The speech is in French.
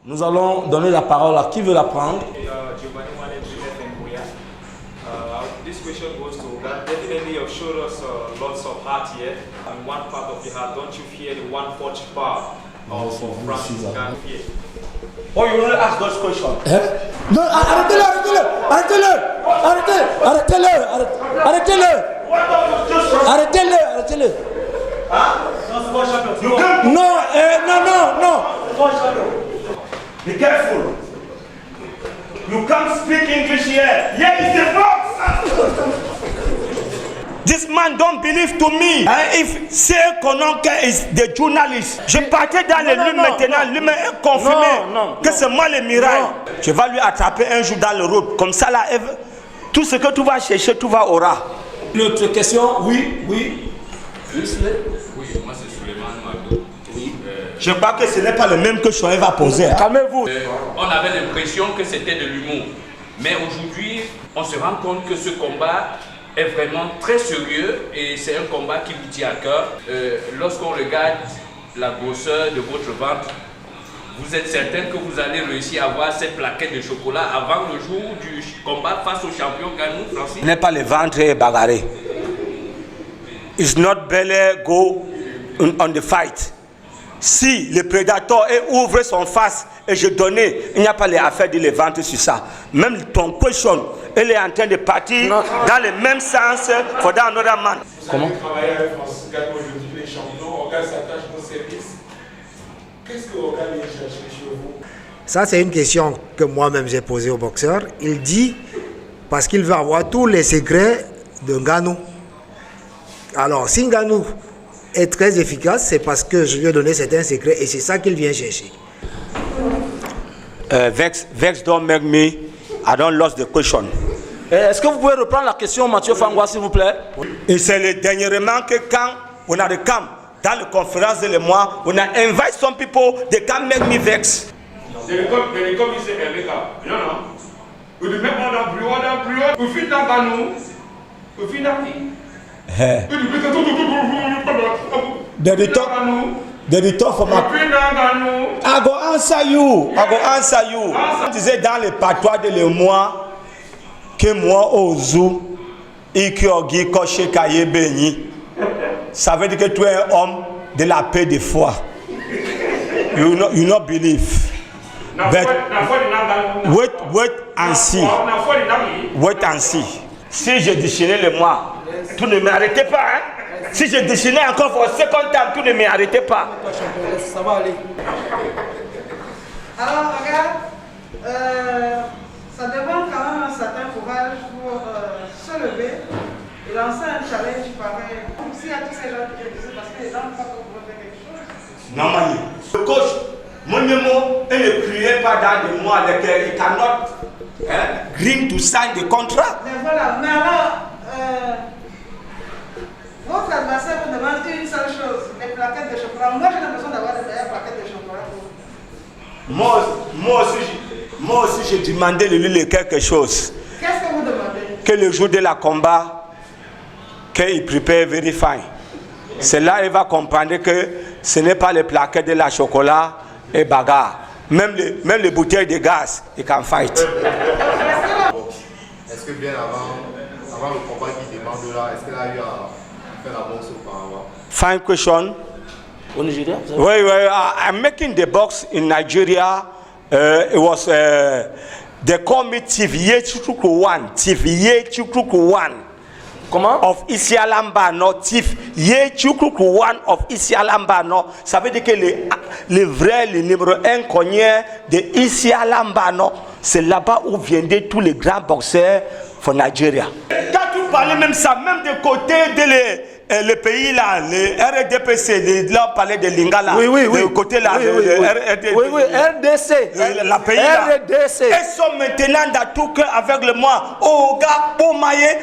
Nous allons donner la parole à qui veut la prendre. This question goes to God. Definitely you've showed us lots of heart here. And one part of the heart, don't you fear the 1/4 part of Francis Ngannou? Oh, you want to ask those questions? Non, arrêtez-le. Non. Be careful. You can't speak English here. Here is the box. This man don't believe to me. If c'est Kononke is the journalist, je partais dans les lunes maintenant. Lui est confirmé que c'est moi le miracle. Je vais lui attraper un jour dans le route. Comme ça là, tout ce que tu vas chercher, tu vas aura. Une autre question? Oui. Oui, moi c'est Suleiman Magdo. Oui. Je crois que ce n'est pas le même que Shoaib va poser. Calmez-vous. On avait l'impression que c'était de l'humour. Mais aujourd'hui, on se rend compte que ce combat est vraiment très sérieux et c'est un combat qui vous tient à cœur. Lorsqu'on regarde la grosseur de votre ventre, vous êtes certain que vous allez réussir à avoir cette plaquette de chocolat avant le jour du combat face au champion Ngannou, Francis? Ce n'est pas le ventre bagarré. It's not belly go on the fight. Si le prédateur ouvre son face et je donnais, il n'y a pas les affaires de le ventre sur ça. Même ton question, elle est en train de partir dans le même sens for that another man. Comment? Travailler avec Francis Ngannou aujourd'hui, les champions, Organ s'attache au service. Qu'est-ce que Organ vient chercher chez vous? Ça, c'est une question que moi-même j'ai posée au boxeur. Il dit, parce qu'il veut avoir tous les secrets de Ngannou. Alors, si Ngannou est très efficace, c'est parce que je lui ai donné certains secrets et c'est ça qu'il vient chercher. Vex don't make me, I don't lose the question. Est-ce que vous pouvez reprendre la question, Mathieu Fangwa, s'il vous plaît? Et c'est le dernièrement que quand on a le camp, dans la conférence de le mois, on a invité some people, they can make me vex. Comme il s'est élevé là. Non. Vous devez mettre en plus haut. Vous finissez dans Ngannou. Vous finissez dans qui? The return for my... I go answer you. On disait dans le patois de le mois que moi ozu ikiogi koche kaye beni. Ça veut dire que tu es un homme de la paix de foi. You not believe. But wait and see. Wait and see. Si je déchirais le mois, tu ne m'arrêtez pas, hein? Si je déchirais encore pour 50 ans, tu ne m'arrêtez pas. Ça va aller. Alors, regarde, ça demande quand même un certain courage pour se lever et lancer un challenge pareil. S'il y a tous ces gens qui disent parce que les gens ne savent pas comment faire quelque chose. Non, Mani. Le coach, mon numéro, il ne criait pas dans le mois lequel il cannot green to sign the contract. Mais voilà, mais alors, votre adversaire vous demande une seule chose, les plaquettes de chocolat. Moi, j'ai l'impression d'avoir des meilleures plaquettes de chocolat. Moi aussi, j'ai demandé de lui quelque chose. Qu'est-ce que vous demandez? Que le jour de la combat, qu'il prépare very fine. C'est là qu'il va comprendre que ce n'est pas les plaquettes de la chocolat et bagarre. Même les bouteilles de gaz, il can fight. Est-ce que bien avant le combat qui demande là, est-ce qu'elle a eu à faire la boxe auparavant? Fine question. Au Nigeria? Oui, I'm making the box in Nigeria. It was, they call me Tiviye Chukwu 1. Comment? Of Isialambano, Tiviye Chukwu 1 of Isialambano. Ça veut dire que le vrai, le numéro 1 cogné de Isialambano, c'est là-bas où viennent tous les grands boxeurs pour Nigeria. Quand tu parlais même ça, même de côté de le pays là, le RDPC, là on parlait de Lingala. Oui. Le côté là, RDC. La pays là. RDC. Ils sont maintenant dans tout cœur avec le moi. Oga, Bomaye.